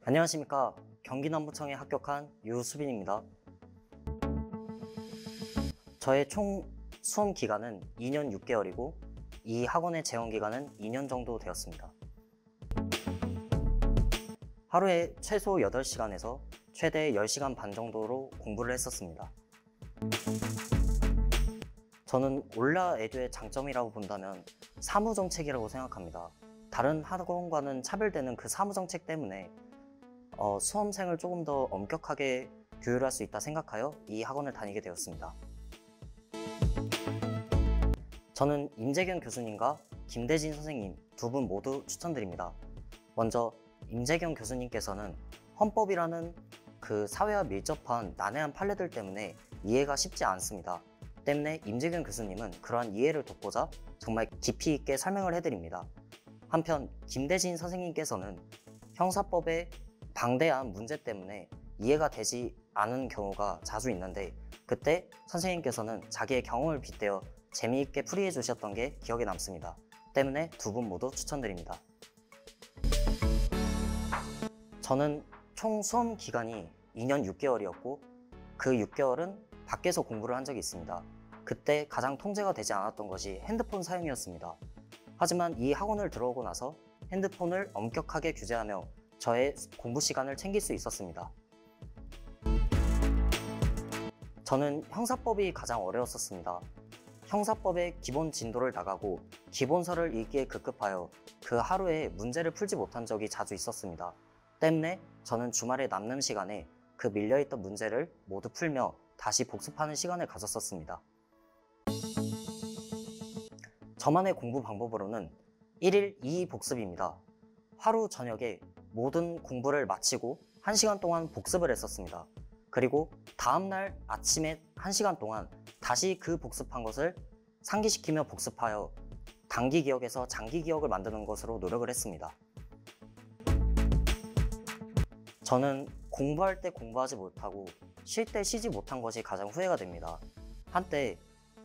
안녕하십니까. 경기남부청에 합격한 유수빈입니다. 저의 총 수험 기간은 2년 6개월이고 이 학원의 재원 기간은 2년 정도 되었습니다. 하루에 최소 8시간에서 최대 10시간 반 정도로 공부를 했었습니다. 저는 올라 에듀의 장점이라고 본다면 사무정책이라고 생각합니다. 다른 학원과는 차별되는 그 사무정책 때문에 수험생을 조금 더 엄격하게 교육할 수 있다 생각하여 이 학원을 다니게 되었습니다. 저는 임재경 교수님과 김대진 선생님 두 분 모두 추천드립니다. 먼저 임재경 교수님께서는 헌법이라는 그 사회와 밀접한 난해한 판례들 때문에 이해가 쉽지 않습니다. 때문에 임재경 교수님은 그러한 이해를 돕고자 정말 깊이 있게 설명을 해드립니다. 한편 김대진 선생님께서는 형사법의 방대한 문제 때문에 이해가 되지 않은 경우가 자주 있는데 그때 선생님께서는 자기의 경험을 빗대어 재미있게 풀이해 주셨던 게 기억에 남습니다. 때문에 두 분 모두 추천드립니다. 저는 총 수험 기간이 2년 6개월이었고 그 6개월은 밖에서 공부를 한 적이 있습니다. 그때 가장 통제가 되지 않았던 것이 핸드폰 사용이었습니다. 하지만 이 학원을 들어오고 나서 핸드폰을 엄격하게 규제하며 저의 공부 시간을 챙길 수 있었습니다. 저는 형사법이 가장 어려웠었습니다. 형사법의 기본 진도를 나가고 기본서를 읽기에 급급하여 그 하루에 문제를 풀지 못한 적이 자주 있었습니다. 때문에 저는 주말에 남는 시간에 그 밀려있던 문제를 모두 풀며 다시 복습하는 시간을 가졌었습니다. 저만의 공부 방법으로는 1일 2의 복습입니다. 하루 저녁에 모든 공부를 마치고 1시간 동안 복습을 했었습니다. 그리고 다음날 아침에 1시간 동안 다시 그 복습한 것을 상기시키며 복습하여 단기 기억에서 장기 기억을 만드는 것으로 노력을 했습니다. 저는 공부할 때 공부하지 못하고 쉴 때 쉬지 못한 것이 가장 후회가 됩니다. 한때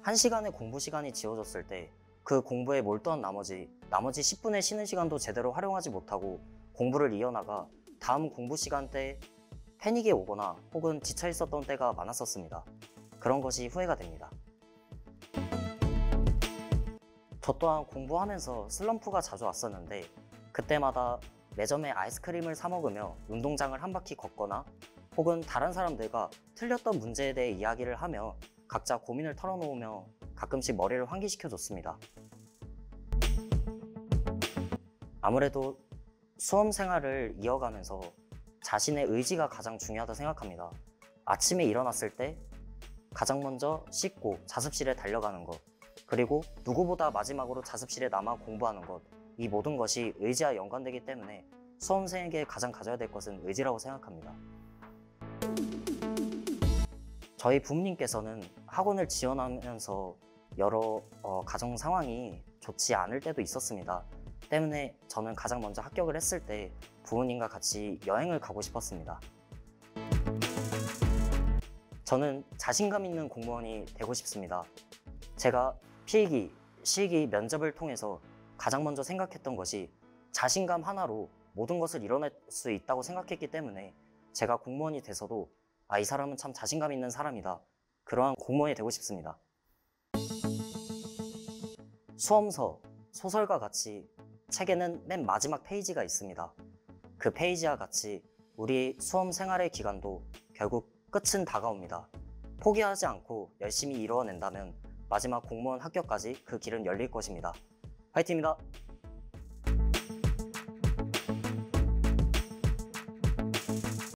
1시간의 공부 시간이 지어졌을 때 그 공부에 몰두한 나머지 10분의 쉬는 시간도 제대로 활용하지 못하고 공부를 이어나가 다음 공부 시간대에 패닉이 오거나 혹은 지쳐 있었던 때가 많았었습니다. 그런 것이 후회가 됩니다. 저 또한 공부하면서 슬럼프가 자주 왔었는데 그때마다 매점에 아이스크림을 사 먹으며 운동장을 한 바퀴 걷거나 혹은 다른 사람들과 틀렸던 문제에 대해 이야기를 하며 각자 고민을 털어놓으며 가끔씩 머리를 환기시켜줬습니다. 아무래도 수험 생활을 이어가면서 자신의 의지가 가장 중요하다고 생각합니다. 아침에 일어났을 때 가장 먼저 씻고 자습실에 달려가는 것, 그리고 누구보다 마지막으로 자습실에 남아 공부하는 것, 이 모든 것이 의지와 연관되기 때문에 수험생에게 가장 가져야 될 것은 의지라고 생각합니다. 저희 부모님께서는 학원을 지원하면서 여러 가정 상황이 좋지 않을 때도 있었습니다. 때문에 저는 가장 먼저 합격을 했을 때 부모님과 같이 여행을 가고 싶었습니다. 저는 자신감 있는 공무원이 되고 싶습니다. 제가 필기, 실기, 면접을 통해서 가장 먼저 생각했던 것이 자신감 하나로 모든 것을 이뤄낼 수 있다고 생각했기 때문에 제가 공무원이 돼서도 이 사람은 참 자신감 있는 사람이다. 그러한 공무원이 되고 싶습니다. 수험서, 소설과 같이 책에는 맨 마지막 페이지가 있습니다. 그 페이지와 같이 우리 수험 생활의 기간도 결국 끝은 다가옵니다. 포기하지 않고 열심히 이루어낸다면 마지막 공무원 합격까지 그 길은 열릴 것입니다. 화이팅입니다.